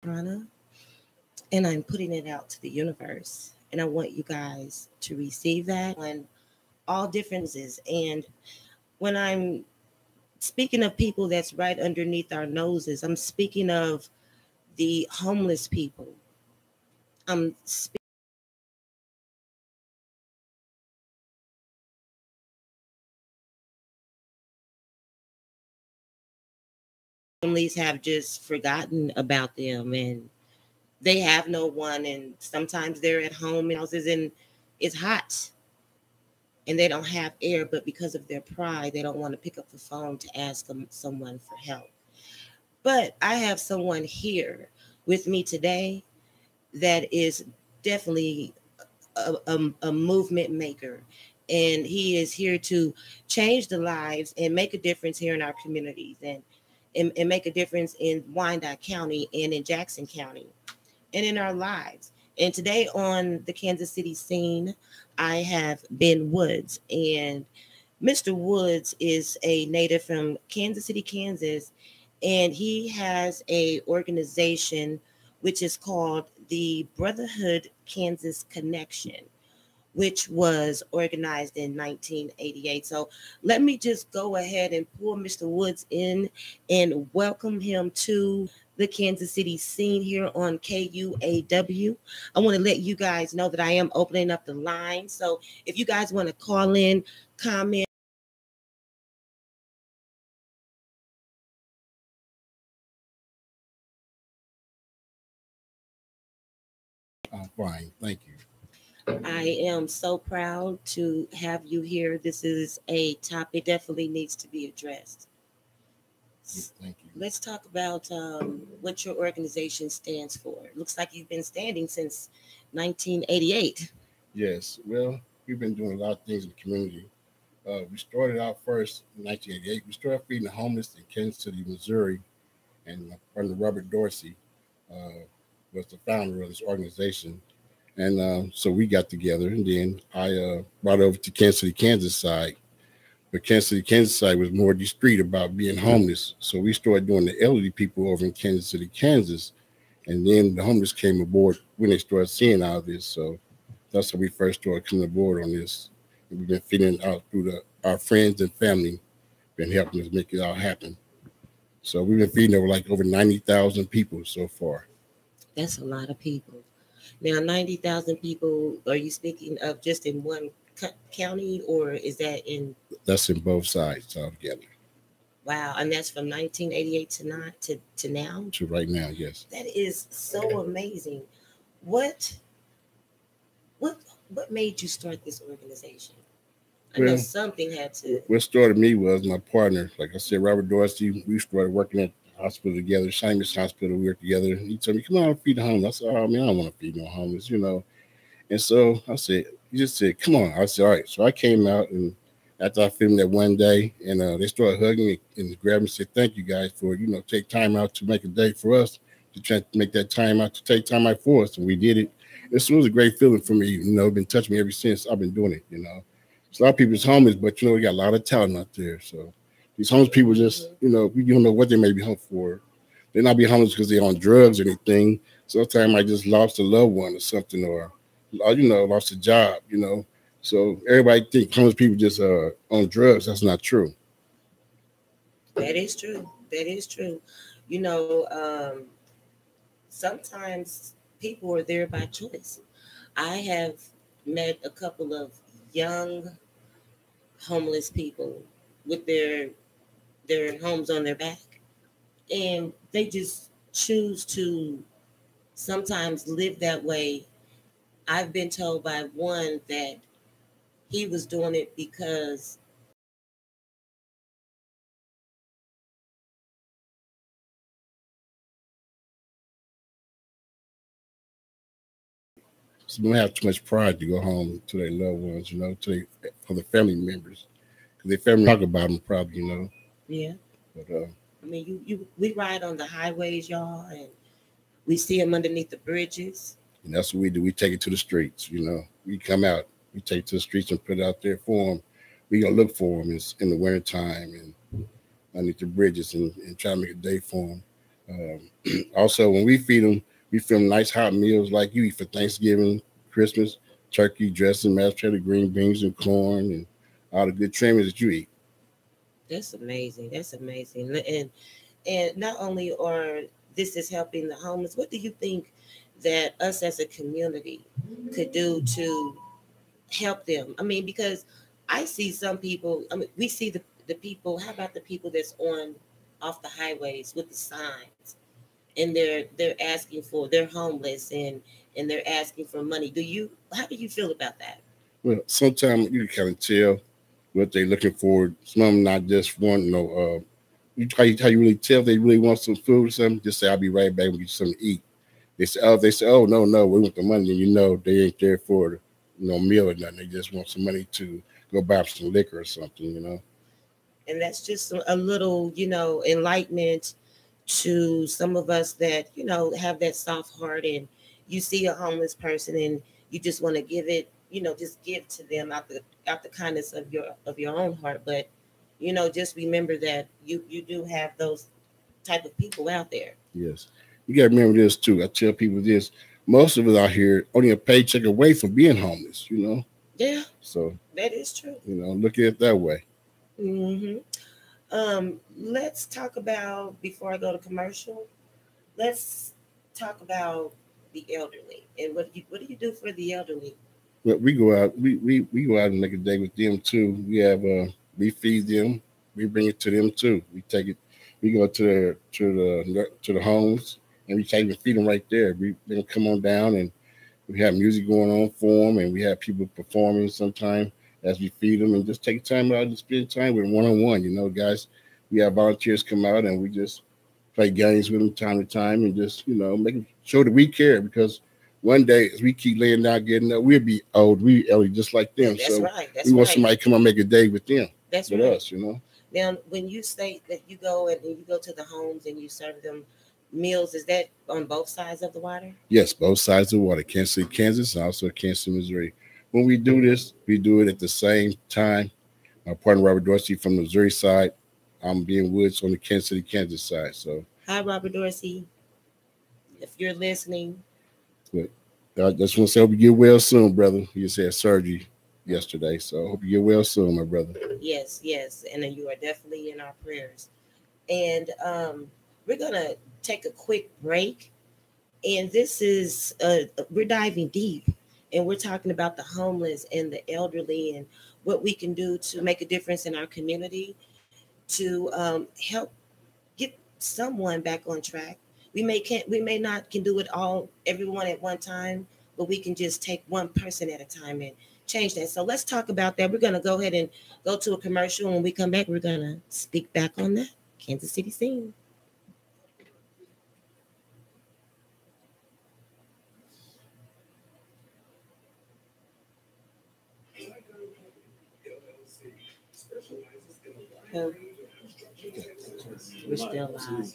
Prana, and I'm putting it out to the universe. And I want you guys to receive that on all differences. And when I'm speaking of people that's right underneath our noses, I'm speaking of the homeless people. I'm families have just forgotten about them, and they have no one, and sometimes they're at home in houses and it's hot and they don't have air, but because of their pride they don't want to pick up the phone to ask someone for help. But I have someone here with me today that is definitely a movement maker, and he is here to change the lives and make a difference here in our communities, and make a difference in Wyandotte County and in Jackson County and in our lives. And today on the Kansas City scene, I have Ben Woods. And Mr. Woods is a native from Kansas City, Kansas, and he has a organization which is called the Brotherhood Kansas Connection, which was organized in 1988. So let me just go ahead and pull Mr. Woods in and welcome him to the Kansas City scene here on KUAW. I want to let you guys know that I am opening up the line. So if you guys want to call in, comment, Fine, thank you. I am so proud to have you here. This is a topic definitely needs to be addressed. Thank you. Let's talk about what your organization stands for. It looks like you've been standing since 1988. Yes, well, we've been doing a lot of things in the community. We started out first in 1988. We started feeding the homeless in Kansas City, Missouri, and my partner Robert Dorsey uh, was the founder of this organization. And so we got together, and then I brought over to Kansas City, Kansas side. But Kansas City, Kansas side was more discreet about being homeless. So we started doing the elderly people over in Kansas City, Kansas. And then the homeless came aboard when they started seeing all this. So that's how we first started coming aboard on this. And we've been feeding out through our friends and family, been helping us make it all happen. So we've been feeding over 90,000 people so far. That's a lot of people. Now, 90,000 people, are you speaking of just in one county, or is that in? That's in both sides altogether. Wow, and that's from 1988 to not to now. To right now, yes. That is so amazing. What what what made you start this organization? I know Well, something had to. what started me was my partner. Like I said, Robert Dorsey. We started working at the hospital together, Seamus Hospital. We worked together. He told me, "Come on, feed the homeless." I said, "Oh man, I don't want to feed no homeless." And so I said, he just said, "Come on." I said, "All right." So I came out, and after I filmed that one day, and they started hugging me and grabbing me and said, "Thank you guys for take time out to make a day for us, to try to make that time out to take time out for us." And we did it. It was a great feeling for me. Been touching me ever since I've been doing it. So a lot of people's homeless, but we got a lot of talent out there. So these homeless people just, we don't know what they may be home for. They not be homeless because they're on drugs or anything. Sometimes I just lost a loved one or something, or lost a job. So everybody think homeless people just on drugs. That's not true. That is true. That is true. You know, sometimes people are there by choice. I have met a couple of young homeless people with their homes on their back, and they just choose to sometimes live that way. I've been told by one that he was doing it because So they don't have too much pride to go home to their loved ones, to their other family members, because their family talk about them probably. yeah. But I mean, you we ride on the highways, y'all, and we see them underneath the bridges. and that's what we do. We take it to the streets. We come out, we take it to the streets and put it out there for them. We gonna look for them in the wintertime and underneath the bridges and try to make a day for them. Also, when we feed them nice hot meals like you eat for Thanksgiving, Christmas, turkey, dressing, mashed potato, green beans, and corn, and all the good trimmings that you eat. That's amazing. That's amazing. And not only are this is helping the homeless, what do you think that us as a community could do to help them? I mean, because I see some people, I mean, we see the people, how about the people that's on off the highways with the signs and they're asking for, they're homeless and they're asking for money. How do you feel about that? Well, sometimes you can kind of tell what they're looking for. Some of them not just want, how you really tell if they really want some food or something. Just say, "I'll be right back and get you something to eat." They say, "Oh, no, no, we want the money," and they ain't there for meal or nothing. They just want some money to go buy some liquor or something. And that's just a little, enlightenment to some of us that, have that soft heart and you see a homeless person and you just want to give it, just give to them out the kindness of your own heart. But, just remember that you do have those type of people out there. Yes, you got to remember this too. I tell people this: most of us out here only a paycheck away from being homeless. Yeah, So that is true. Look at it that way. Hmm. Let's talk about, before I go to commercial, let's talk about the elderly and what do you do for the elderly? But we go out, we go out and make a day with them too. We feed them, we bring it to them too. We take it, we go to the homes and we take and feed them right there. We then come on down and we have music going on for them, and we have people performing sometime as we feed them, and just take time out and spend time with them one on one. Guys, we have volunteers come out and we just play games with them time to time, and just make show that we care, because one day as we keep laying down getting up, we'll be old, we elderly just like them. That's So right. That's we want right. somebody to come and make a day with them, That's with right. us. Now, when you say that you go and you go to the homes and you serve them meals, is that on both sides of the water? Yes, both sides of the water, Kansas City, Kansas, and also Kansas City, Missouri. When we do this, we do it at the same time. My partner Robert Dorsey from the Missouri side. I'm being Woods on the Kansas City, Kansas side. So, Hi, Robert Dorsey. If you're listening, but I just want to say, hope you get well soon, brother. You just had surgery yesterday, so I hope you get well soon, my brother. yes, yes, and then you are definitely in our prayers. And we're gonna take a quick break, and this is we're diving deep, and we're talking about the homeless and the elderly and what we can do to make a difference in our community to help get someone back on track. We may not can do it all everyone at one time, but we can just take one person at a time and change that. So let's talk about that. We're gonna go ahead and go to a commercial. When we come back, we're gonna speak back on that Kansas City scene. So we're still live.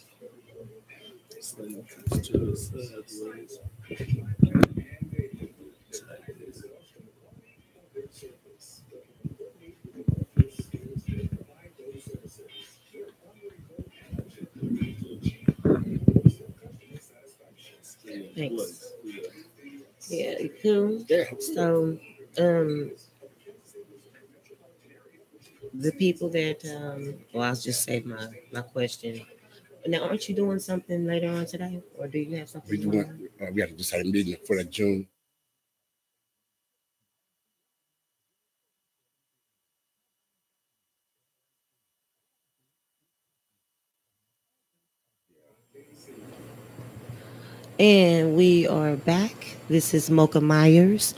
Thanks. Yeah, cool. So um the people that well, I'll just say my question. Now, aren't you doing something later on today, or do you have We something do going want, on? we have to decide a meeting for that June. And we are back. This is Mocha Myers,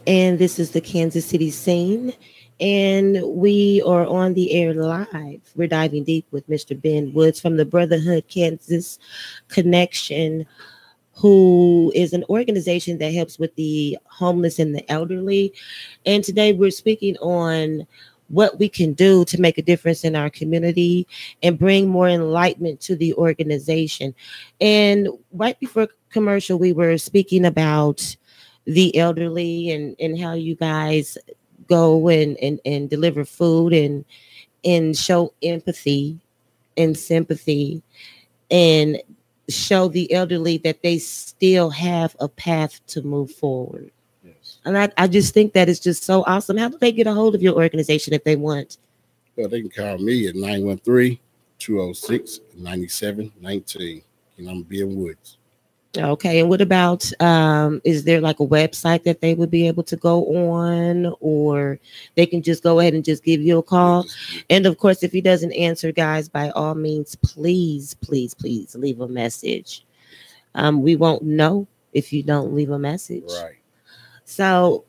and this is the Kansas City scene. And we are on the air live. We're diving deep with Mr. Ben Woods from the Brotherhood Kansas Connection, who is an organization that helps with the homeless and the elderly. And today we're speaking on what we can do to make a difference in our community and bring more enlightenment to the organization. And right before commercial, we were speaking about the elderly and how you guys go and deliver food and show empathy and sympathy. And show the elderly that they still have a path to move forward. Yes. And I just think that is just so awesome. How do they get a hold of your organization if they want? Well, they can call me at 913-206-9719. And I'm Ben Woods. Okay, and what about is there like a website that they would be able to go on, or they can just go ahead and just give you a Yeah, call? just And of course, if he doesn't answer, guys, by all means, please, please, please leave a message. We won't know if you don't leave a message. right. So,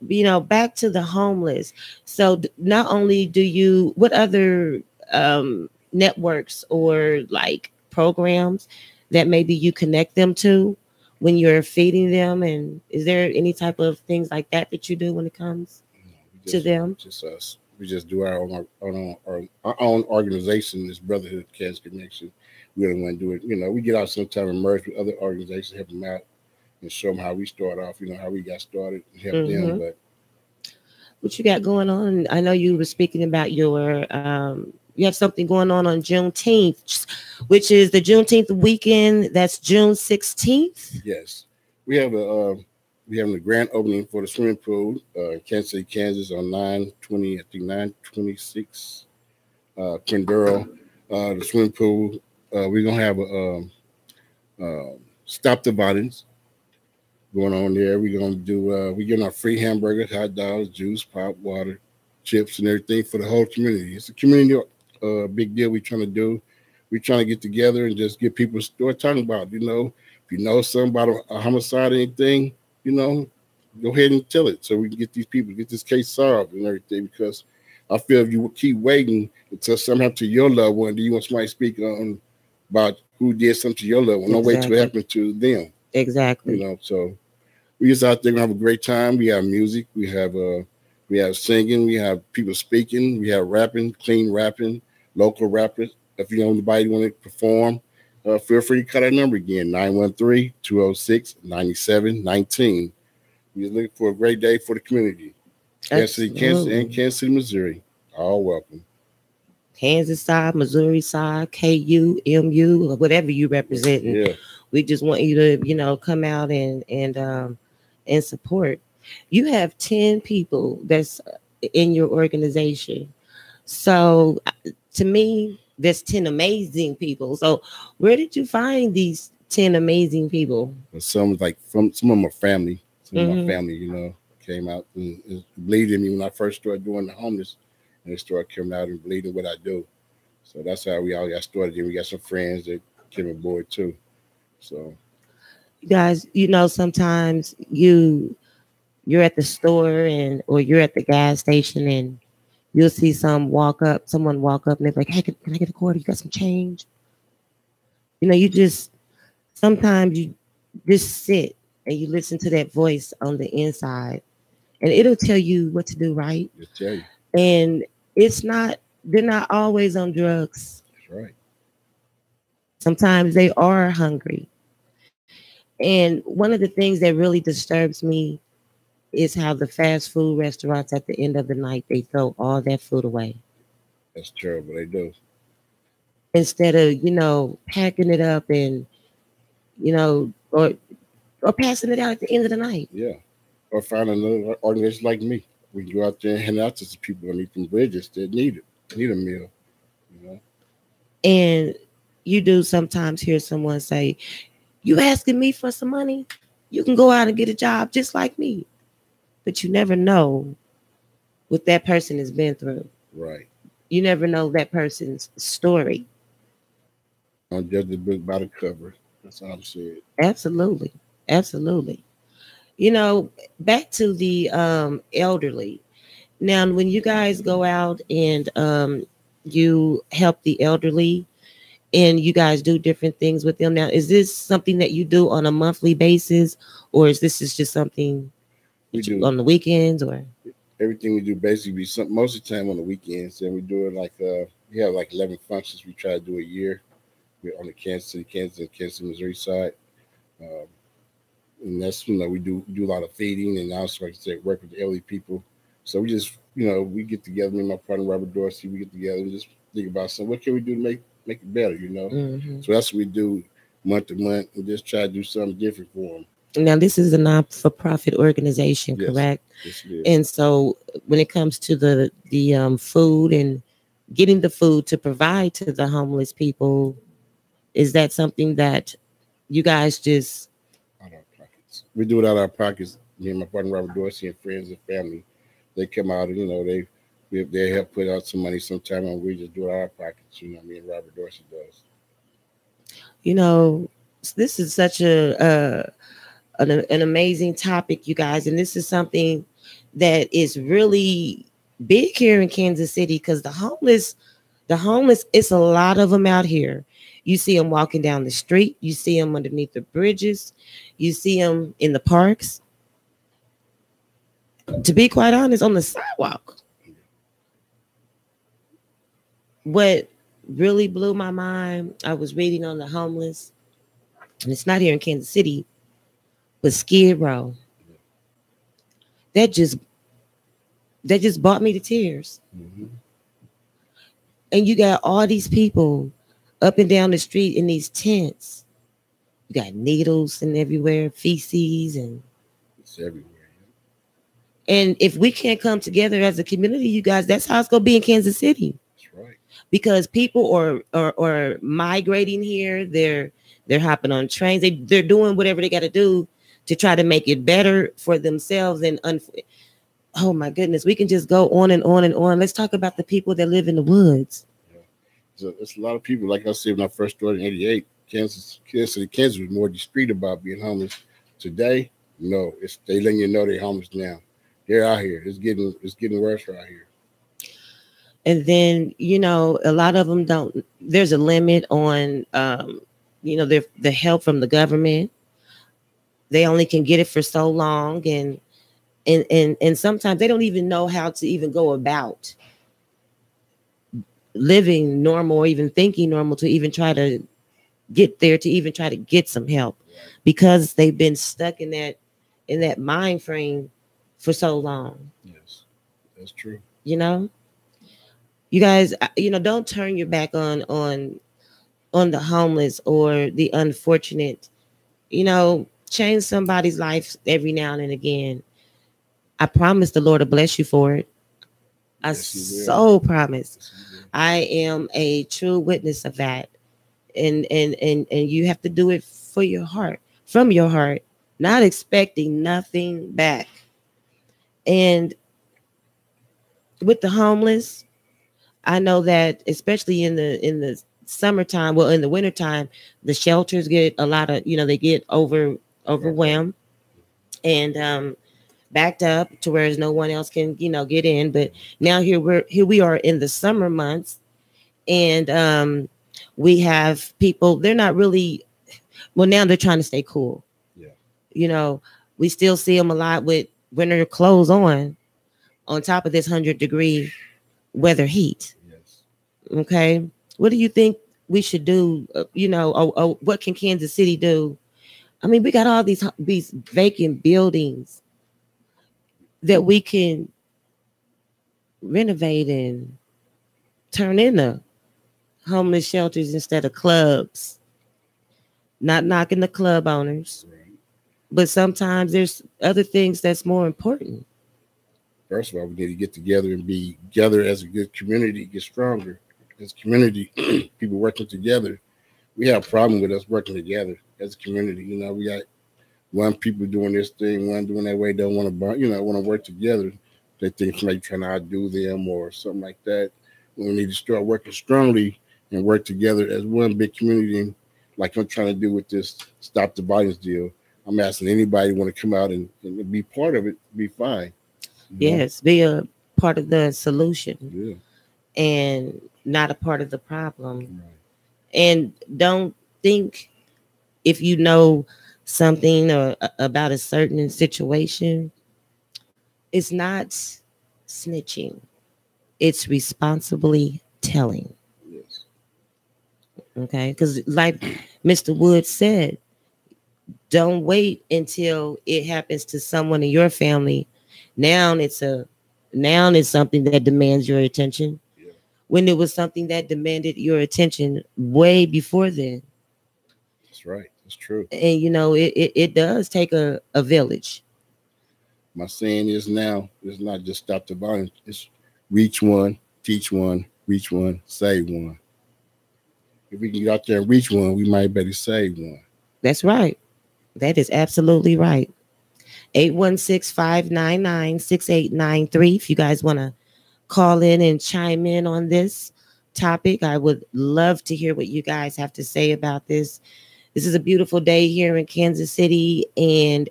back to the homeless. So, not only do you, what other networks or like programs that maybe you connect them to when you're feeding them? And is there any type of things like that you do when it comes We to them? just us. We just do our own organization, this Brotherhood Cancer Connection. We don't want to do it. We get out sometime and merge with other organizations, help them out, and show them how we start off. How we got started, and help them. Hmm. But What you got going on? I know you were speaking about you have something going on Juneteenth, which is the Juneteenth weekend. That's June 16th. yes, we have we have the grand opening for the swimming pool in Kansas City, Kansas on 9/20, I think 9/26. Quindaro, the swimming pool. We're gonna have stop the violence going on there. We're gonna do we getting our free hamburgers, hot dogs, juice, pop, water, chips, and everything for the whole community. It's a community big deal we're trying to do. We're trying to get together and just get people start talking about. If you know something about a homicide or anything, you know, go ahead and tell it so we can get these people get this case solved and everything. Because I feel if you keep waiting until something happens to your loved one, do you want somebody to speak on about who did something to your loved one? Don't wait till it Exactly. happens to them. Exactly. So we just out there gonna have a great time. We have music, we have singing, we have people speaking, we have rapping, clean rapping, local rappers. If anybody want to perform, feel free to call that number again, 913-206-9719. We're looking for a great day for the community. Kansas City, Kansas, and Absolutely. Kansas City, Missouri. All welcome. Kansas side, Missouri side, KU, MU, or whatever you represent. And Yeah, we just want you to, come out and support. You have 10 people that's in your organization. So to me, there's 10 amazing people. So where did you find these 10 amazing people? but some of my family, Hmm. came out and believed in me when I first started doing the homeless, and they started coming out and believing what I do. So that's how we all got started. And we got some friends that came aboard too. So You guys, sometimes you're at the store and or you're at the gas station and you'll see someone walk up and they're like, "Hey, can I get a quarter? You got some change?" You just sometimes you just sit and you listen to that voice on the inside, and it'll tell you what to do, right? just tell you, And it's not they're not always on drugs. that's right. Sometimes they are hungry. And one of the things that really disturbs me is how the fast food restaurants at the end of the night they throw all that food away That's terrible. They do. instead of packing it up and or passing it out at the end of the night. Yeah. Or find another organization like me. We can go out there and hand out to some people underneath them bridges that need a meal. You know. And you do sometimes hear someone say, "You asking me for some money? You can go out and get a job just like me." But you never know what that person has been through. Right. You never know that person's story. Don't judge the book by the cover. That's all I'm saying. Absolutely. Absolutely. Back to the elderly. Now, when you guys go out and you help the elderly and you guys do different things with them, now, is this something that you do on a monthly basis, or is just something We that you do on the weekends, or? everything we do basically be some most of the time on the weekends, and we do it like we have like 11 functions we try to do a year. We're on the Kansas City, Kansas, and Kansas City, Missouri side. Um, and that's we do a lot of feeding and also like I said work with the elderly people. So we just we get together, me and my partner Robert Dorsey, we get together and just think about something. What can we do to make it better? Hmm. So that's what we do. month to month and just try to do something different for them. Now, this is a non-for-profit organization, Yes. correct? Yes, it is. And so, when it comes to the food and getting the food to provide to the homeless people, is that something that you guys just Out of our pockets. We do it out of our pockets. Me and my partner Robert Dorsey and friends and family, they come out and they help put out some money sometime, and we just do it out of our pockets. Me and Robert Dorsey does. you know, this is such an amazing topic, you guys, and this is something that is really big here in Kansas City because the homeless, it's a lot of them out here. You see them walking down the street, you see them underneath the bridges, you see them in the parks. To be quite honest, on the sidewalk. What really blew my mind, I was reading on the homeless, and it's not here in Kansas City, but Skid Row. That just brought me to tears. Mm-hmm. And you got all these people up and down the street in these tents. You got needles and everywhere, feces, and It's everywhere. if we can't come together as a community, you guys, that's how it's gonna be in Kansas City. That's right. Because people are migrating here. They're hopping on trains. They're doing whatever they got to do to try to make it better for themselves. And oh my goodness, we can just go on and on and on. Let's talk about the people that live in the woods. Yeah. So it's a lot of people. Like I said, when I first started in '88, Kansas was more discreet about being homeless. Today, no, they letting you know they're homeless now. They're out here. It's getting worse out here. And then, a lot of them don't, there's a limit on, the help from the government. They only can get it for so long. And sometimes they don't even know how to even go about living normal or even thinking normal to even try to get there, to even try to get some help, because they've been stuck in that mind frame for so long. Yes, that's true. You guys, don't turn your back on the homeless or the unfortunate. Change somebody's life every now and again. I promise the Lord will bless you for it. I so promise. I am a true witness of that. And you have to do it for your heart, from your heart, not expecting nothing back. And with the homeless, I know that especially in the summertime, well, in the wintertime, the shelters get a lot of, they get overwhelmed and backed up to where no one else can, get in. But now here we are in the summer months, and we have people, they're not really, well, now they're trying to stay cool. Yeah. We still see them a lot with winter clothes on top of this 100-degree weather heat. Yes. Okay. What do you think we should do? What can Kansas City do? I mean, we got all these vacant buildings that we can renovate and turn into homeless shelters instead of clubs. Not knocking the club owners, Right. but sometimes there's other things that's more important. First of all, we need to get together and be together as a good community, get stronger. As a community, people working together. We have a problem with us working together as a community. We got one people doing this thing, one doing that way, don't want to, want to work together. They think somebody trying to outdo them or something like that. We need to start working strongly and work together as one big community, like I'm trying to do with this Stop the Violence deal. I'm asking anybody want to come out and be part of it, be fine. Yes, be a part of the solution. Yeah. And not a part of the problem. Right. And don't think if you know something or about a certain situation, it's not snitching. It's responsibly telling. Yes. Okay? Because like Mr. Wood said, don't wait until it happens to someone in your family. Now it's something that demands your attention. When it was something that demanded your attention way before then. That's right. That's true. And it does take a village. My saying is now, it's not just stop the violence. It's reach one, teach one, reach one, save one. If we can get out there and reach one, we might better save one. That's right. That is absolutely right. 816-599-6893. If you guys want to call in and chime in on this topic, I would love to hear what you guys have to say about this. This is a beautiful day here in Kansas City, and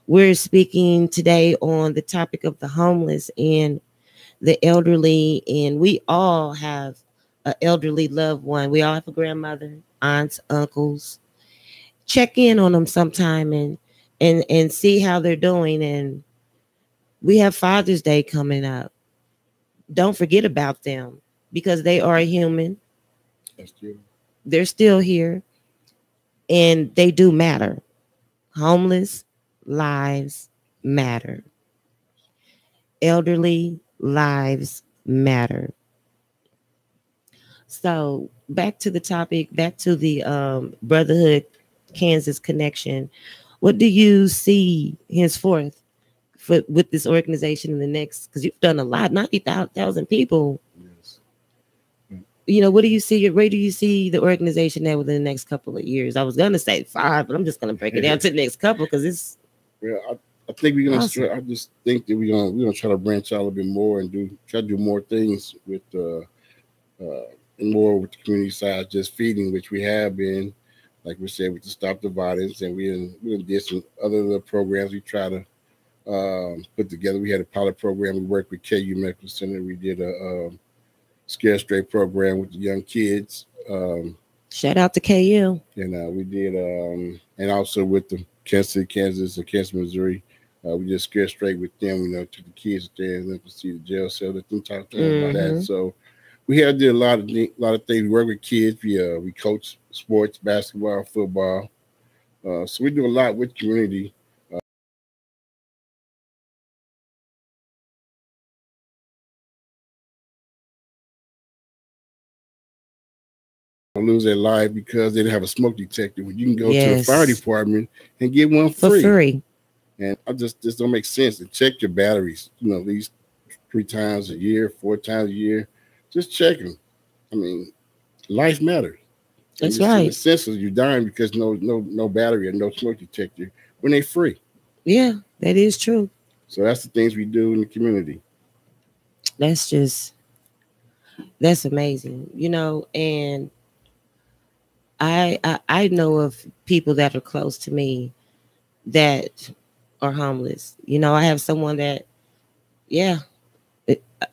we're speaking today on the topic of the homeless and the elderly, and we all have an elderly loved one. We all have a grandmother, aunts, uncles. Check in on them sometime and see how they're doing. And we have Father's Day coming up. Don't forget about them because they are human. That's true. They're still here, and they do matter. Homeless lives matter. Elderly lives matter. So back to the topic, back to the Brotherhood Kansas connection. What do you see henceforth with this organization in the next? Because you've done a lot, 90,000 people. Yes. What do you see? Where do you see the organization at within the next couple of years? I was gonna say 5, but I'm just gonna break it down to the next couple because it's. Yeah, I think we're gonna. Awesome. I just think that we're gonna try to branch out a little bit more and try to do more things with and more with the community side, just feeding, which we have been, like we said, with the Stop the Violence, and we did some other programs we try to put together. We had a pilot program. We worked with KU Medical Center. We did a Scare Straight program with the young kids. Shout out to KU. And we did, and also with the Kansas City, Kansas, and Kansas, Missouri. We just Scare Straight with them, took the kids there and let them see the jail cell, let them talk to them about that. So we had did a lot of things. We work with kids. We coach sports, basketball, football. So we do a lot with community. Lose their life because they didn't have a smoke detector. When you can go to the fire department and get one for free. And I just don't make sense. And check your batteries, at least 3 times a year, 4 times a year. Just check them. I mean, life matters. That's right. In the sense of you're dying because no battery or no smoke detector when they're free. Yeah, that is true. So that's the things we do in the community. That's amazing, and I know of people that are close to me that are homeless. I have someone that,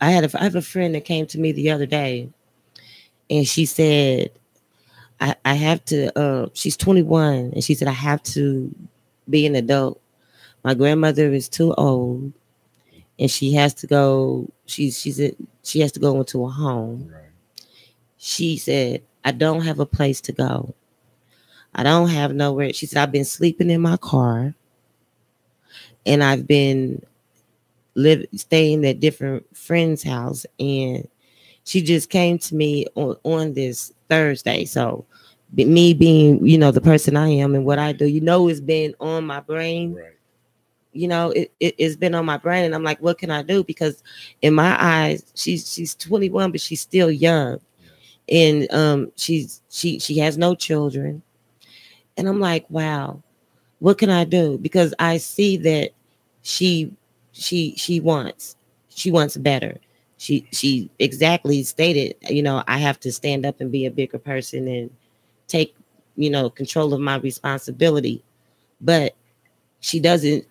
I have a friend that came to me the other day, and she said, I have to, she's 21, and she said, I have to be an adult. My grandmother is too old, and she has to go, she has to go into a home. Right. She said, I don't have a place to go. I don't have nowhere. She said, I've been sleeping in my car, and I've been staying at different friends' house. And she just came to me on this Thursday. So me being, the person I am and what I do, it's been on my brain. Right. It's been on my brain, and I'm like, what can I do? Because in my eyes, she's 21, but she's still young. Yes. And she has no children. And I'm like, wow, what can I do? Because I see that she wants better. She exactly stated, I have to stand up and be a bigger person and take, control of my responsibility. But she doesn't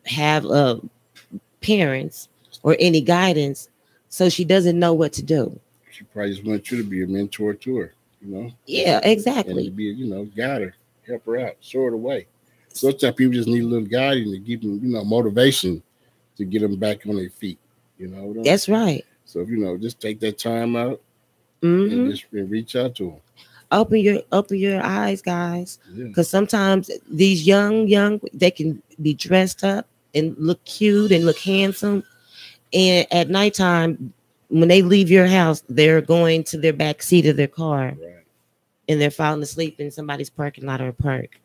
have parents or any guidance, so she doesn't know what to do. She probably just wants you to be a mentor to her, Yeah, exactly. And to be, guide her, help her out, show her the way. Sometimes people just need a little guiding to give them, motivation to get them back on their feet. That's right. So if just take that time out Mm-hmm. and just reach out to them. Open your eyes, guys, because sometimes these young, they can be dressed up and look cute and look handsome, and at nighttime, when they leave your house, they're going to their back seat of their car. Right. and they're falling asleep in somebody's parking lot or a park.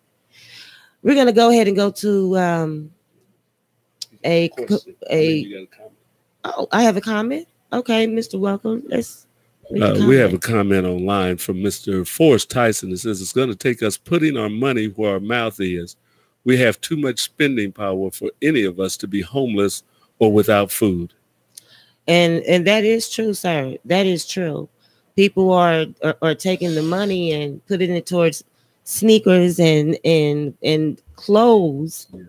We're gonna go ahead and go to a a. Oh, I have a comment. Okay, Mr. Welcome. Let's read the We have a comment. comment online from Mr. Forrest Tyson that says it's going to take us putting our money where our mouth is. We have too much spending power for any of us to be homeless or without food. And that is true, sir. That is true. People are taking the money and putting it towards sneakers and clothes, Yes,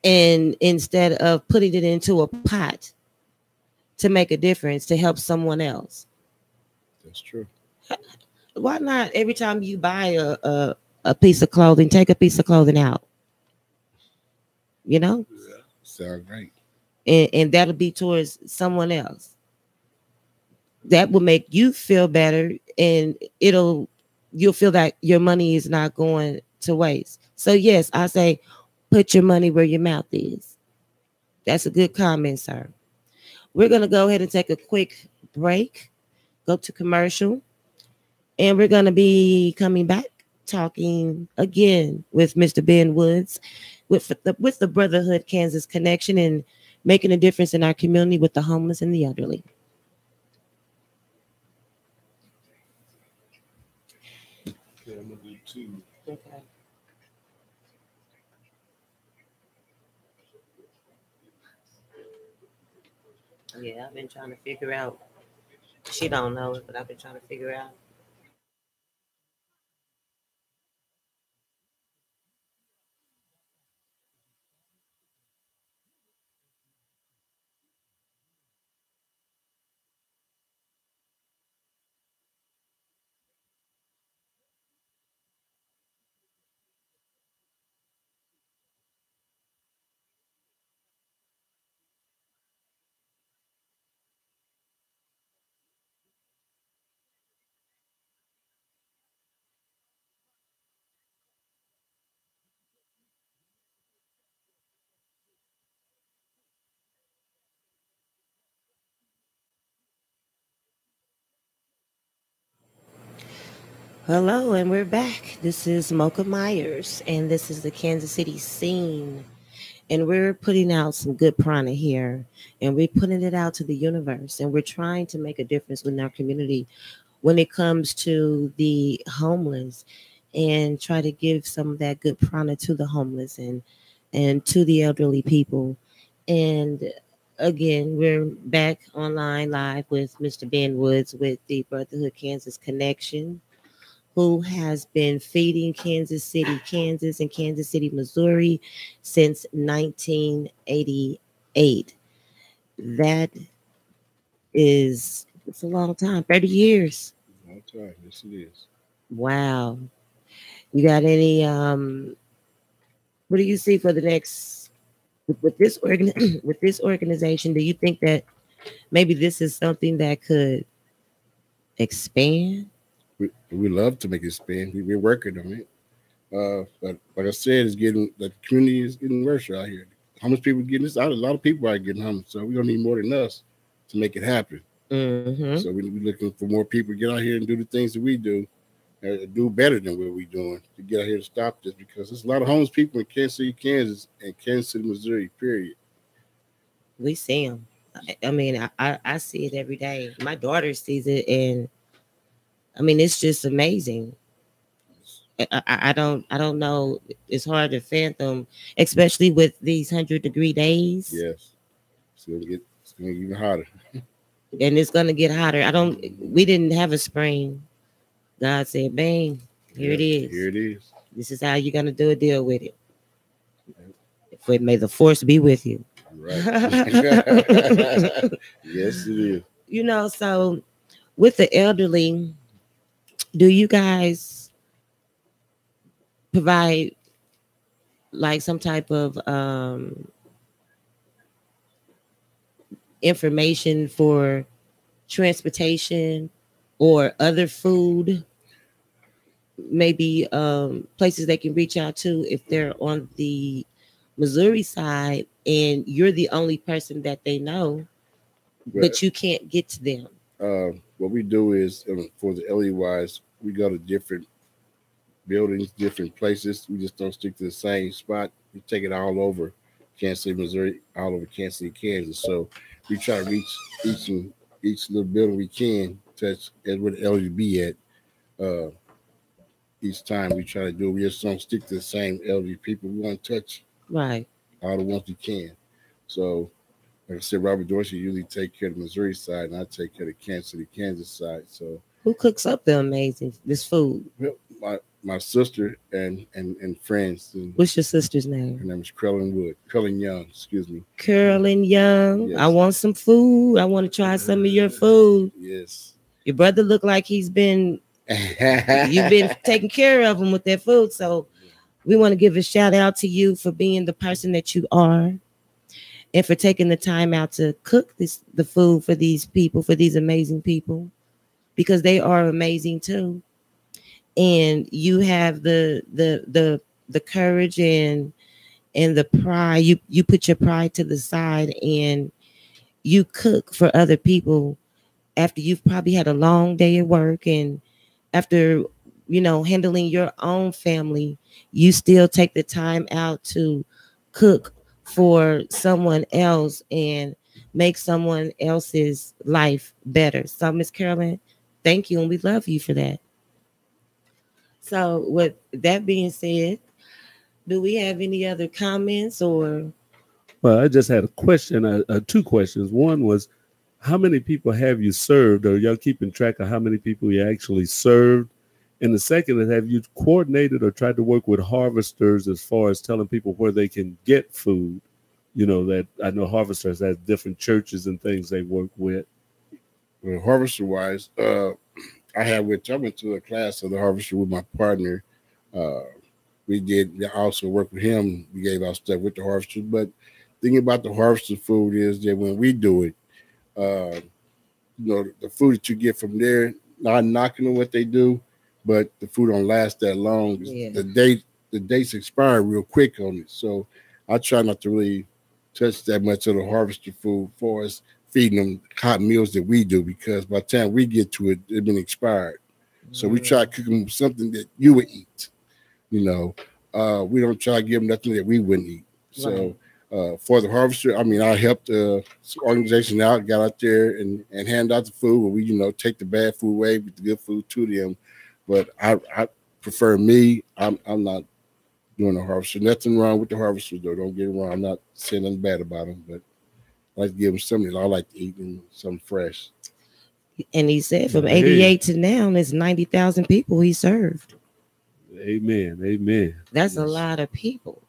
and instead of putting it into a pot to make a difference to help someone else. that's true. Why not every time you buy a piece of clothing, take a piece of clothing out, you know? Sound great. And that'll be towards someone else. That will make you feel better, and you'll feel that your money is not going to waste. So yes, I say put your money where your mouth is. That's a good comment, sir. We're gonna go ahead and take a quick break, go to commercial, and we're gonna be coming back talking again with Mr. Ben Woods with the Brotherhood Kansas Connection and making a difference in our community with the homeless and the elderly. Okay, I'm gonna do two. Okay. Yeah, I've been trying to figure out. She don't know it, but I've been trying to figure out. Hello, and we're back. This is Mocha Myers, and this is the Kansas City scene. And we're putting out some good prana here, and we're putting it out to the universe, and we're trying to make a difference in our community when it comes to the homeless, and try to give some of that good prana to the homeless and to the elderly people. And again, we're back online live with Mr. Ben Woods with the Brotherhood Kansas Connection, who has been feeding Kansas City, Kansas, and Kansas City, Missouri since 1988. That is, it's a long time, 30 years. Long time. Yes, it is. Wow. You got any what do you see for the next with this with this organization? Do you think that maybe this is something that could expand? We love to make it expand. We're working on it. But like I said, it's getting the community is getting worse out here. Homeless people getting this out. A lot of people are getting homeless, so we're gonna need more than us to make it happen. Mm-hmm. So we're looking for more people to get out here and do the things that we do better than what we're doing to get out here to stop this because there's a lot of homeless people in Kansas City, Kansas, and Kansas City, Missouri. Period. We see them. I mean, I see it every day. My daughter sees it, and I mean, it's just amazing. I don't know. It's hard to fathom, especially with these 100-degree days, Yes, it's gonna get even hotter. and it's gonna get hotter. I don't. We didn't have a spring. God said, "Bang, here it is. Here it is. This is how you're gonna do a deal with it. For may the force be with you." Right. Yes, it is. You know, so with the elderly, do you guys provide like some type of information for transportation or other food, maybe places they can reach out to if they're on the Missouri side and you're the only person that they know, But but you can't get to them? what we do is for the LEYs, we go to different buildings, different places. We just don't stick to the same spot. We take it all over Kansas City, Missouri, all over Kansas City, Kansas. So we try to reach each little building we can touch as where the LGB at. Each time we try to do it, we just don't stick to the same elderly people. We want to touch Right. all the ones we can. So, like I said, Robert Dorsey usually take care of the Missouri side, and I take care of the Kansas City, Kansas side. So, Who cooks up the amazing this food? well, my sister and friends. And What's your sister's her name? name is Curlin Young. Excuse me. Carolyn Young. Yes. I want some food. I want to try some of your food. Yes. Your brother look like you've been taking care of him with that food. So we want to give a shout out to you for being the person that you are and for taking the time out to cook the food for these people, for these amazing people, because they are amazing too. And you have the courage and the pride. You put your pride to the side and you cook for other people after you've probably had a long day at work, and after handling your own family, you still take the time out to cook for someone else and make someone else's life better. So Miss Carolyn, thank you, and we love you for that. So with that being said, do we have any other comments or? Well, I just had a question, two questions. One was, how many people have you served? Or y'all keeping track of how many people you actually served? And the second is, have you coordinated or tried to work with harvesters as far as telling people where they can get food? That I know harvesters has different churches and things they work with. Well, harvester wise, I went to a class of the harvester with my partner. We also work with him. We gave out stuff with the harvesters. But the thing about the harvester food is that when we do it, the food that you get from there, not knocking on what they do, but the food don't last that long. Yeah. The dates expire real quick on it. So I try not to really touch that much of the harvester food for us feeding them hot meals that we do, because by the time we get to it, it's been expired. So we try to cook them something that you would eat. We don't try to give them nothing that we wouldn't eat. So for the harvester, I helped the organization out, got out there and hand out the food. Where we, take the bad food away, with the good food to them. But I prefer me. I'm not doing the harvester. Nothing wrong with the harvester, though. Don't get it wrong. I'm not saying nothing bad about them, but I like to give them something that I like to eat and something fresh. And he said from 88 to now, there's 90,000 people he served. Amen. Amen. That's a lot of people.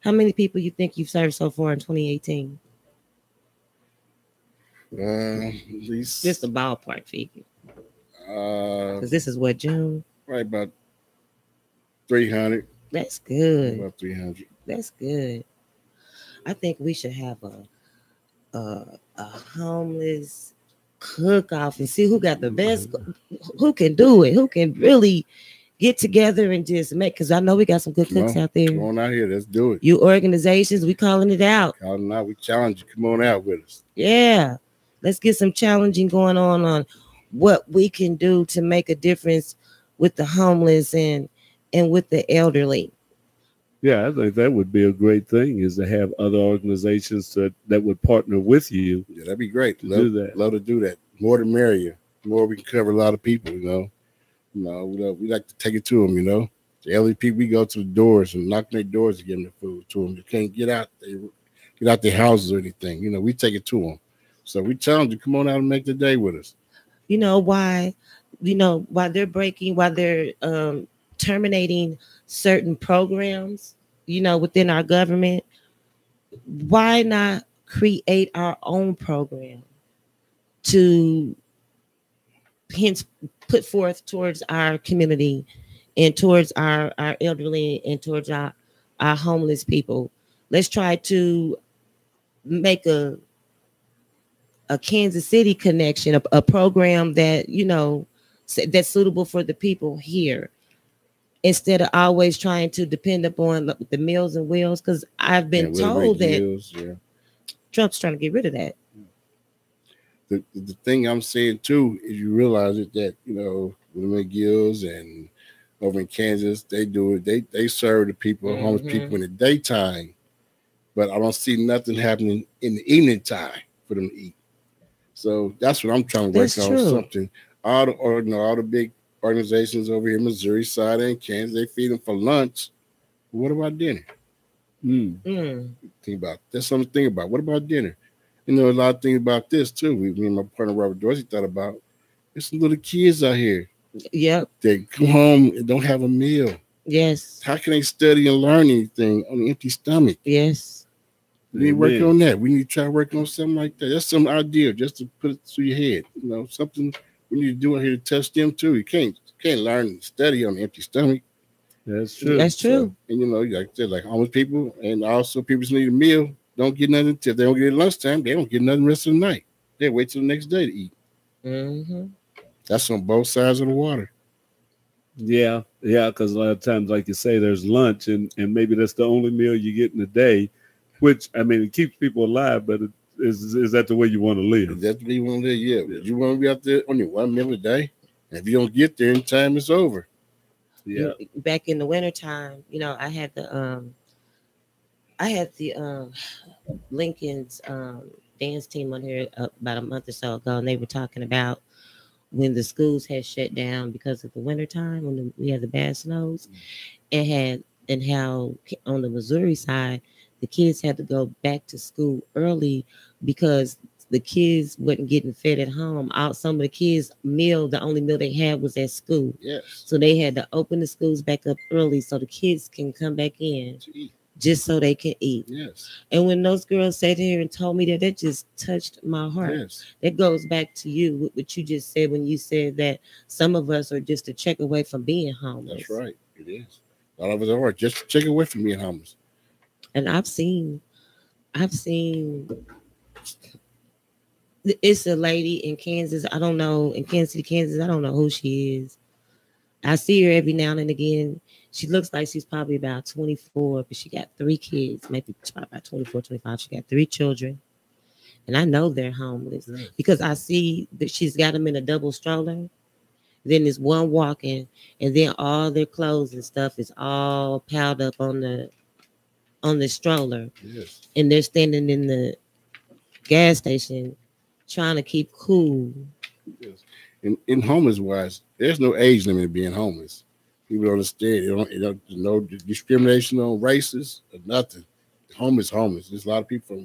How many people you think you've served so far in 2018? At least just a ballpark figure. Because this is what, June? Right about 300. That's good. About 300. That's good. I think we should have a homeless cook-off and see who got the best, who can do it, who can really get together and just make, because I know we got some good cooks out there. Come on out here, let's do it. You organizations, we calling it out. Calling out, we challenge you. Come on out with us. Yeah. Let's get some challenging going on what we can do to make a difference with the homeless and with the elderly. Yeah, I think that would be a great thing, is to have other organizations that would partner with you. Yeah, that'd be great. Do that. Love to do that. More the merrier. The more we can cover a lot of people, we like to take it to them, The elderly people, we go to the doors and knock on their doors to give them the food to them. They can't get out their houses or anything. We take it to them. So we challenge you, come on out and make the day with us. Why they're terminating certain programs, within our government, why not create our own program to hence put forth towards our community and towards our elderly and towards our homeless people? Let's try to make a Kansas City connection, a program that, that's suitable for the people here, instead of always trying to depend upon the Meals and Wheels. Because I've been told that Trump's trying to get rid of that. The thing I'm saying too is, you realize it that William McGill's and over in Kansas, they do it. They serve the people, homeless people in the daytime, but I don't see nothing happening in the evening time for them to eat. So that's what I'm trying to work That's on. true. Something. All the big organizations over here, Missouri side and Kansas, they feed them for lunch. But what about dinner? Think about that's something to think about. What about dinner? A lot of things about this too. Me and my partner Robert Dorsey thought about. There's some little kids out here. Yep. They come home and don't have a meal. Yes. How can they study and learn anything on an empty stomach? Yes. We need to work on that. We need to try working on something like that. That's some idea just to put it through your head. Something we need to do out here to test them too. You can't learn and study on an empty stomach. That's true. That's true. So, and like I said, like homeless people and also people who need a meal don't get nothing. If they don't get it lunchtime, they don't get nothing the rest of the night. They wait till the next day to eat. That's on both sides of the water. Yeah, because a lot of times, like you say, there's lunch, and maybe that's the only meal you get in a day, which, I mean, it keeps people alive, but is that the way you want to live? Is that the way you want to live? Yeah. But you want to be out there on your 1 meal a day, and if you don't get there in time, it's over. Yeah. Back in the wintertime, I had the Lincoln's dance team on here about a month or so ago, and they were talking about when the schools had shut down because of the wintertime, when we had the bad snows, and how on the Missouri side, the kids had to go back to school early because the kids wasn't getting fed at home. Some of the kids' the only meal they had was at school. Yes. So they had to open the schools back up early so the kids can come back in To eat. just so they can eat. Yes. And when those girls sat here and told me that just touched my heart. Yes. That goes back to you, what you just said when you said that some of us are just a check away from being homeless. That's right. It is. A lot of us are just a check away from being homeless. And I've seen it's a lady in Kansas. I don't know, in Kansas City, Kansas. I don't know who she is. I see her every now and again. She looks like she's probably about 24, but she got 3 kids, maybe about 24, 25. She got 3 children. And I know they're homeless because I see that she's got them in a double stroller. Then there's one walking, and then all their clothes and stuff is all piled up on the stroller. Yes. And they're standing in the gas station trying to keep cool. Yes. In homeless wise, there's no age limit to being homeless. People don't understand. There's no discrimination on races or nothing. Homeless. There's a lot of people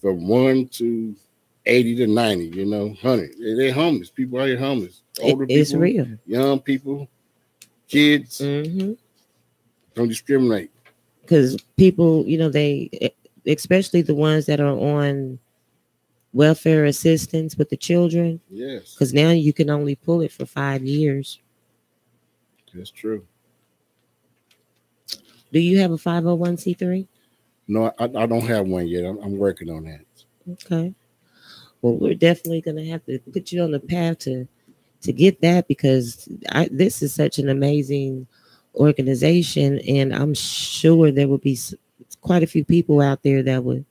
from 1 to 80 to 90, 100. They're homeless. People are here homeless. Older It's people, real. young people, kids. Don't discriminate. Because people, they, especially the ones that are on welfare assistance with the children. Yes. Because now you can only pull it for 5 years. That's true. Do you have a 501c3? No, I don't have one yet. I'm working on that. Okay. Well, we're definitely going to have to put you on the path to get that, because this is such an amazing organization, and I'm sure there will be quite a few people out there that would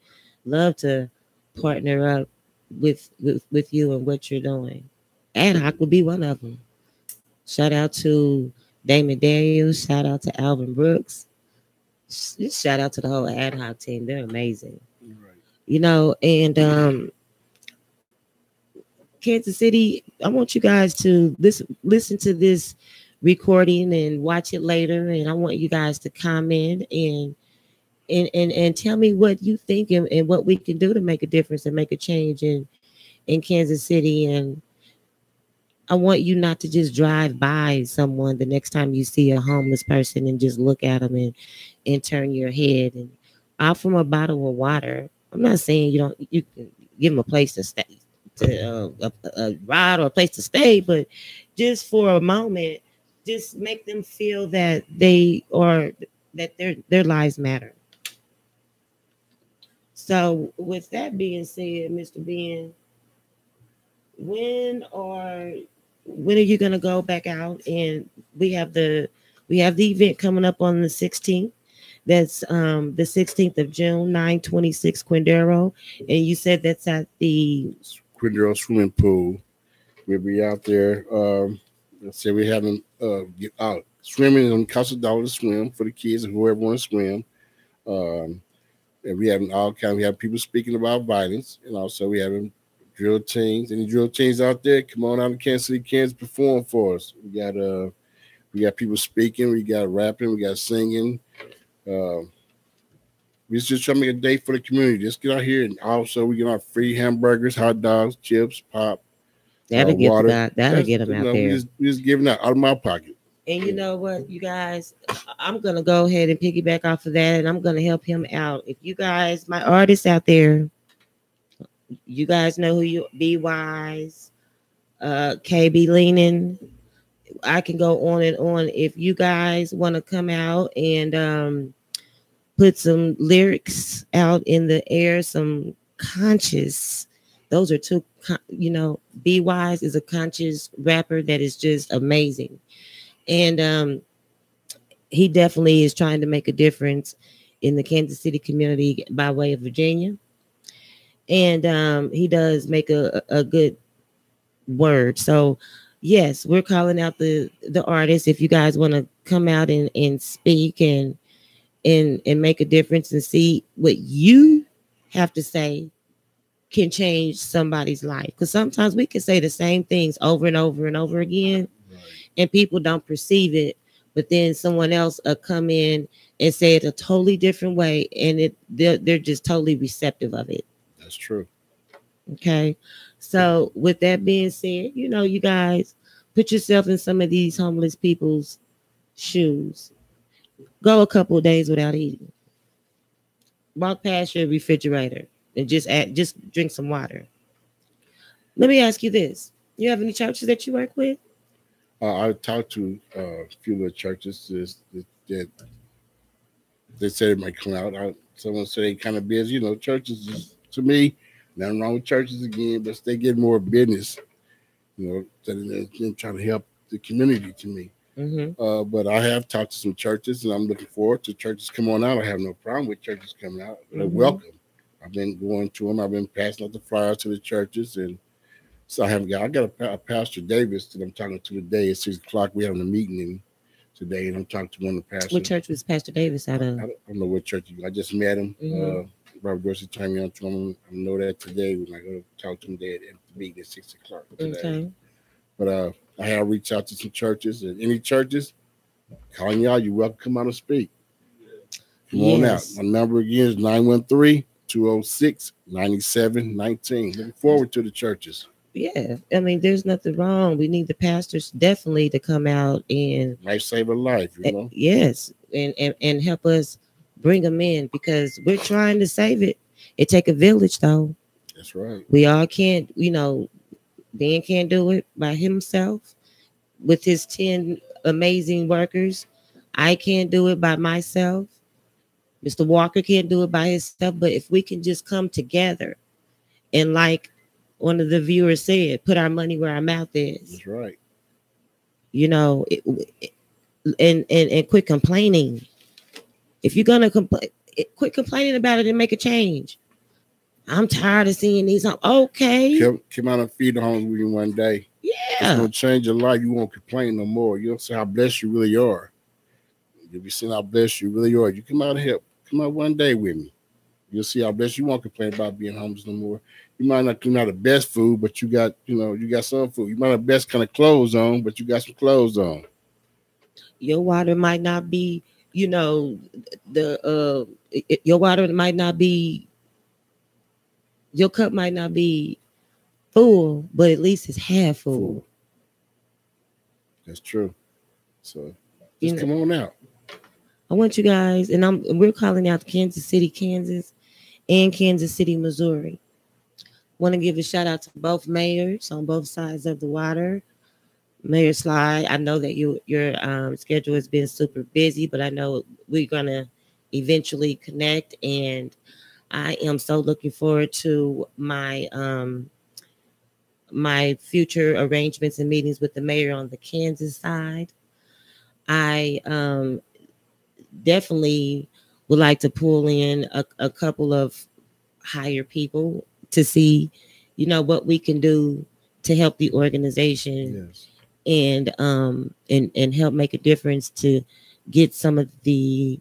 love to partner up with you and what you're doing. Ad Hoc would be one of them. Shout out to Damon Daniels. Shout out to Alvin Brooks. Just shout out to the whole Ad Hoc team. They're amazing. Right. And Kansas City, I want you guys to listen to this recording and watch it later, and I want you guys to comment and tell me what you think and what we can do to make a difference and make a change in Kansas City. And I want you not to just drive by someone the next time you see a homeless person and just look at them and turn your head and offer them a bottle of water. I'm not saying you can give them a place to stay, a ride or a place to stay, but just for a moment, just make them feel that their lives matter. So with that being said, Mr. Ben, when are you gonna go back out? And we have the event coming up on the 16th. That's the 16th of June, 926 Quindaro. And you said that's at the Quindaro swimming pool. We'll be out there I said we're having get out swimming on cost $1 to swim for the kids and whoever want to swim. And we having all kind. We have people speaking about violence, and also we having drill teams. Any drill teams out there? Come on out to Kansas City, Kansas, perform for us. We got people speaking. We got rapping. We got singing. We just trying to make a day for the community. Just get out here, and also we get our free hamburgers, hot dogs, chips, pop, That'll get water. that'll get them out there. We just giving out of my pocket. And you know what, you guys, I'm going to go ahead and piggyback off of that, and I'm going to help him out. If you guys, my artists out there, you guys know who you, Be Wise, KB Leaning, I can go on and on. If you guys want to come out and put some lyrics out in the air, some conscious, those are two, Be Wise is a conscious rapper that is just amazing. And he definitely is trying to make a difference in the Kansas City community by way of Virginia. And he does make a good word. So, yes, we're calling out the artists. If you guys want to come out and speak and make a difference and see what you have to say can change somebody's life. Because sometimes we can say the same things over and over and over again. And people don't perceive it, but then someone else come in and say it a totally different way, and they're just totally receptive of it. That's true. Okay, so with that being said, you guys put yourself in some of these homeless people's shoes. Go a couple of days without eating. Walk past your refrigerator and just drink some water. Let me ask you this: you have any churches that you work with? I talked to a few of the churches that they said it might come out. Someone said they kind of busy. Churches is, to me, nothing wrong with churches again, but they get more business, than trying to help the community to me. Mm-hmm. But I have talked to some churches, and I'm looking forward to churches come on out. I have no problem with churches coming out. They're welcome. I've been going to them. I've been passing out the flyers to the churches, and so I got a Pastor Davis that I'm talking to today at 6:00. We're having a meeting today, and I'm talking to one of the pastors. What church was Pastor Davis out of? I don't know what church. I just met him. Robert Dorsey turned me on to him. I know that today when I go to talk to him there at the meeting at 6:00 today. Okay. But I have reached out to some churches, and any churches, calling y'all, you're welcome to come out and speak. Come on out. My number again is 913-206-9719. Looking forward to the churches. Yeah, I mean, there's nothing wrong. We need the pastors definitely to come out and save a life, Yes, and help us bring them in, because we're trying to save it. It take a village, though. That's right. We all can't, Ben can't do it by himself with his 10 amazing workers. I can't do it by myself. Mr. Walker can't do it by himself. But if we can just come together and, like one of the viewers said, put our money where our mouth is. That's right. And quit complaining. If you're gonna complain, quit complaining about it and make a change. I'm tired of seeing these. Okay. Come out and feed the homeless with you one day. Yeah. It's gonna change your life. You won't complain no more. You'll see how blessed you really are. You'll be seeing how blessed you really are. You come out and help. Come out one day with me. You'll see how blessed you won't complain about being homeless no more. You might not come out the best food, but you got some food. You might not have the best kind of clothes on, but you got some clothes on. Your water might not be, your water might not be, your cup might not be full, but at least it's half full. That's true. So just come on out. I want you guys, and we're calling out Kansas City, Kansas, and Kansas City, Missouri. Want to give a shout out to both mayors on both sides of the water. Mayor Sly, I know that your schedule has been super busy, but I know we're gonna eventually connect, and I am so looking forward to my my future arrangements and meetings with the mayor on the Kansas side. I definitely would like to pull in a couple of higher people to see, what we can do to help the organization. Yes. and help make a difference to get some of the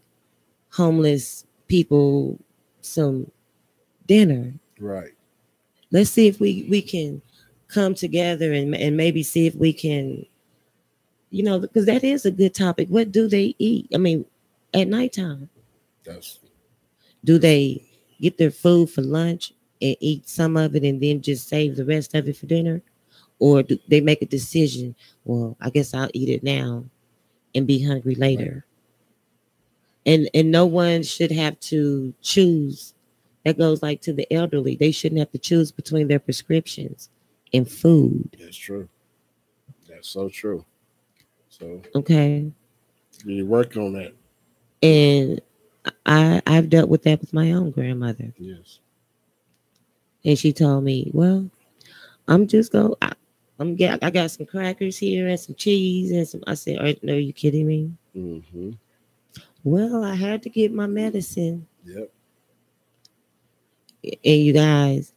homeless people some dinner. Right. Let's see if we can come together and maybe see if we can, because that is a good topic. What do they eat? I mean, at nighttime, That's do they get their food for lunch and eat some of it and then just save the rest of it for dinner? Or do they make a decision? Well, I guess I'll eat it now and be hungry later. And no one should have to choose. That goes like to the elderly. They shouldn't have to choose between their prescriptions and food. that's true. That's so true. So Okay. you work on that. And I've dealt with that with my own grandmother. Yes. And she told me, well, I'm just going I got some crackers here and some cheese and some. I said, are you kidding me? Mm-hmm. Well, I had to get my medicine. Yep. And you guys,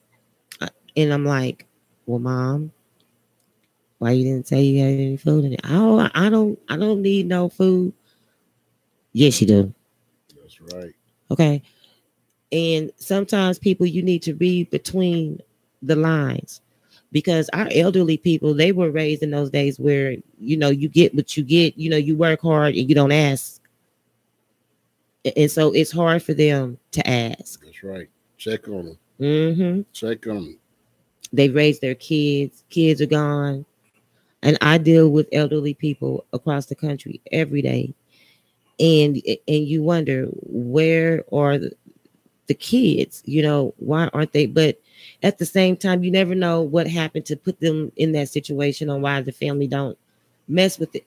and I'm like, well, Mom, why you didn't say you had any food in it? Oh, I don't need no food. Yes, you do. That's right. Okay. And sometimes people, you need to read between the lines, because our elderly people, they were raised in those days where, you get what you get, you work hard and you don't ask. And so it's hard for them to ask. That's right. Check on them. Mm-hmm. Check on them. They raised their kids. Kids are gone. And I deal with elderly people across the country every day. And you wonder, where are the kids? Why aren't they? But at the same time, you never know what happened to put them in that situation, on why the family don't mess with it,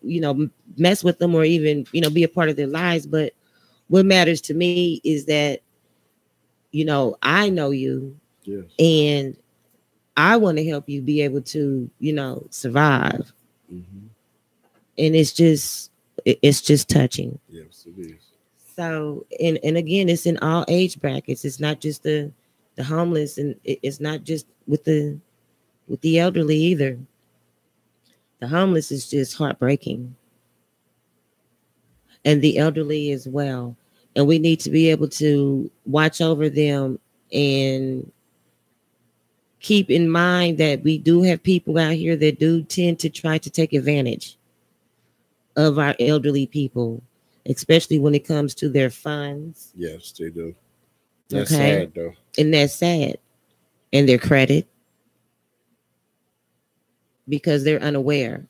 mess with them, or even, be a part of their lives. But what matters to me is that, I know you. Yes. And I want to help you be able to, survive. Mm-hmm. And it's just touching. Yes, it is. So, and again, it's in all age brackets. It's not just the homeless, and it's not just with the elderly either. The homeless is just heartbreaking, and the elderly as well. And we need to be able to watch over them and keep in mind that we do have people out here that do tend to try to take advantage of our elderly people, especially when it comes to their funds. Yes, they do. That's Okay. sad, though. And that's sad. And their credit, because they're unaware.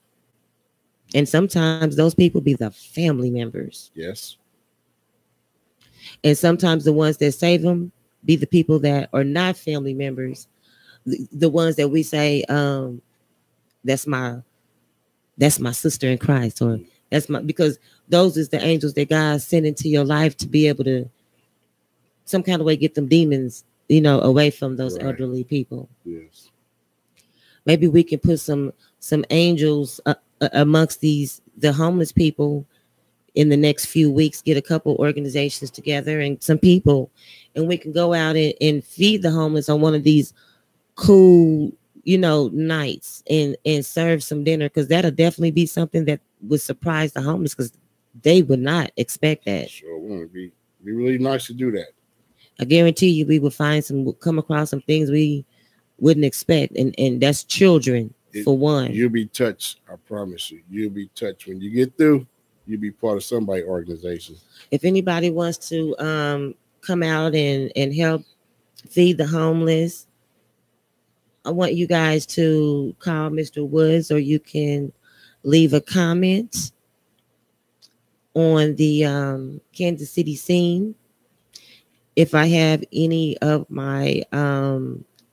And sometimes those people be the family members. Yes. And sometimes the ones that save them be the people that are not family members. The ones that we say, that's my sister in Christ, or because those is the angels that God sent into your life to be able to some kind of way get them demons, away from those elderly people. Yes. Maybe we can put some angels amongst the homeless people in the next few weeks. Get a couple organizations together and some people, and we can go out and feed the homeless on one of these cool, nights, and serve some dinner, because that'll definitely be something that would surprise the homeless, because they would not expect that. Sure, would be really nice to do that. I guarantee you, we will come across some things we wouldn't expect, and that's children for one. You'll be touched. I promise you, you'll be touched when you get through. You'll be part of somebody's organization. If anybody wants to come out and help feed the homeless, I want you guys to call Mr. Woods, or you can leave a comment on the Kansas City scene. If I have any of my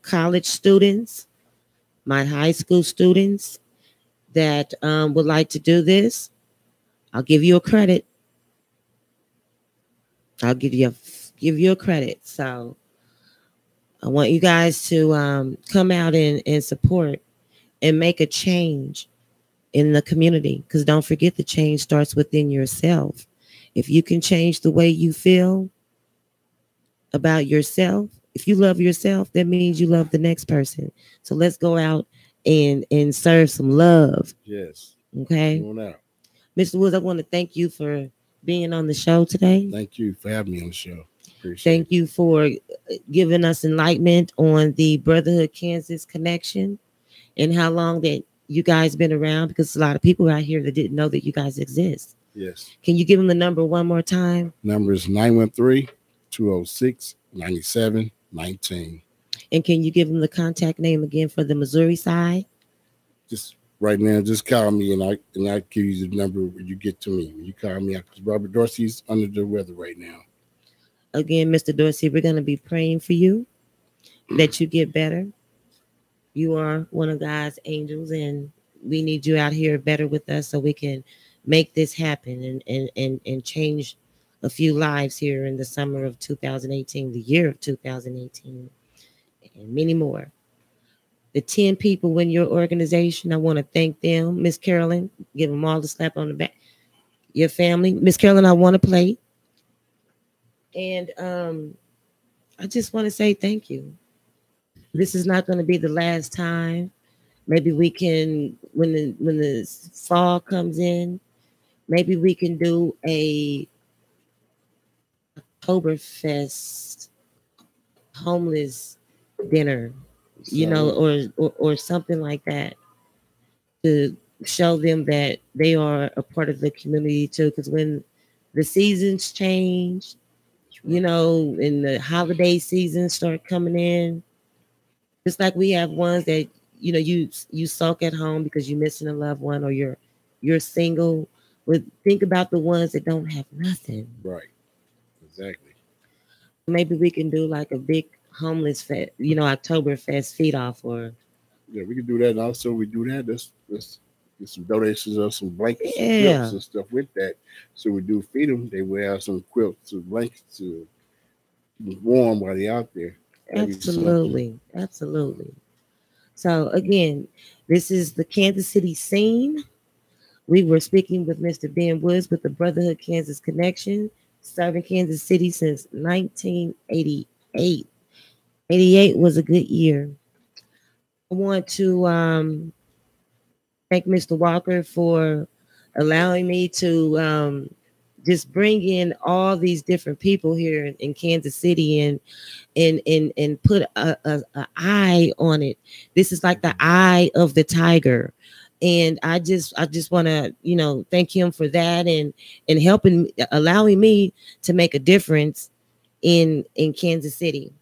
college students, my high school students that would like to do this, I'll give you a credit. I'll give you a credit. So I want you guys to come out and support and make a change in the community, because don't forget, the change starts within yourself. If you can change the way you feel about yourself, if you love yourself, that means you love the next person. So let's go out and serve some love. Yes. Okay. Going out. Mr. Woods, I want to thank you for being on the show today. Thank you for having me on the show. Appreciate Thank you for giving us enlightenment on the Brotherhood Kansas connection and how long that you guys been around, because a lot of people out here that didn't know that you guys exist. Yes. Can you give them the number one more time? Number is 913-206-9719. And can you give them the contact name again for the Missouri side? Just right now, just call me and I give you the number when you get to me. When you call me, because Robert Dorsey's under the weather right now. Again, Mr. Dorsey, we're going to be praying for you that you get better. You are one of God's angels, and we need you out here better with us so we can make this happen and change a few lives here in the summer of 2018, the year of 2018, and many more. The 10 people in your organization, I want to thank them. Miss Carolyn, give them all the slap on the back. Your family. Miss Carolyn, I want to play. And I just want to say thank you. This is not going to be the last time. Maybe we can, when the fall comes in, maybe we can do a Oktoberfest homeless dinner, you know, or something like that, to show them that they are a part of the community too. Because when the seasons change, you know, and the holiday seasons start coming in, just like we have ones that, you know, you sulk at home because you're missing a loved one or you're single. But think about the ones that don't have nothing. Right. Exactly. Maybe we can do like a big homeless fest, you know, Oktoberfest feed off, or yeah, we can do that. And also, we do that. Let's get some donations of some blankets, and yeah, quilts and stuff with that. So we do feed them. They will have some quilts and blankets to keep warm while they're out there. absolutely, absolutely. So again, this is the Kansas City scene. We were speaking with Mr. Ben Woods with the Brotherhood Kansas Connection, serving Kansas City since 1988. 88 was a good year. I want to thank Mr. Walker for allowing me to just bring in all these different people here in Kansas City and put a eye on it. This is like the eye of the tiger. And I just want to, you know, thank him for that and helping, allowing me to make a difference in Kansas City.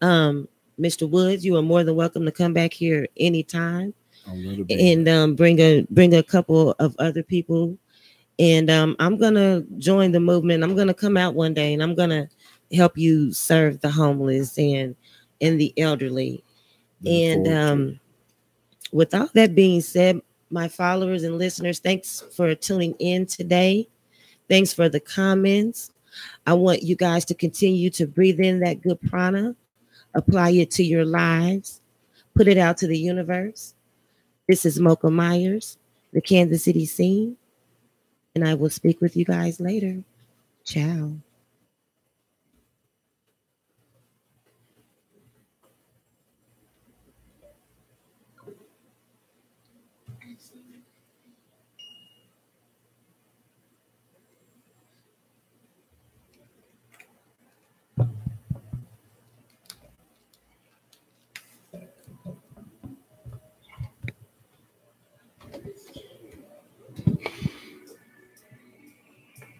Mr. Woods, you are more than welcome to come back here anytime and bring a couple of other people. And I'm gonna join the movement. I'm gonna come out one day and I'm gonna help you serve the homeless and the elderly. And with all that being said, my followers and listeners, thanks for tuning in today. Thanks for the comments. I want you guys to continue to breathe in that good prana, apply it to your lives, put it out to the universe. This is Mocha Myers, the Kansas City scene, and I will speak with you guys later. Ciao.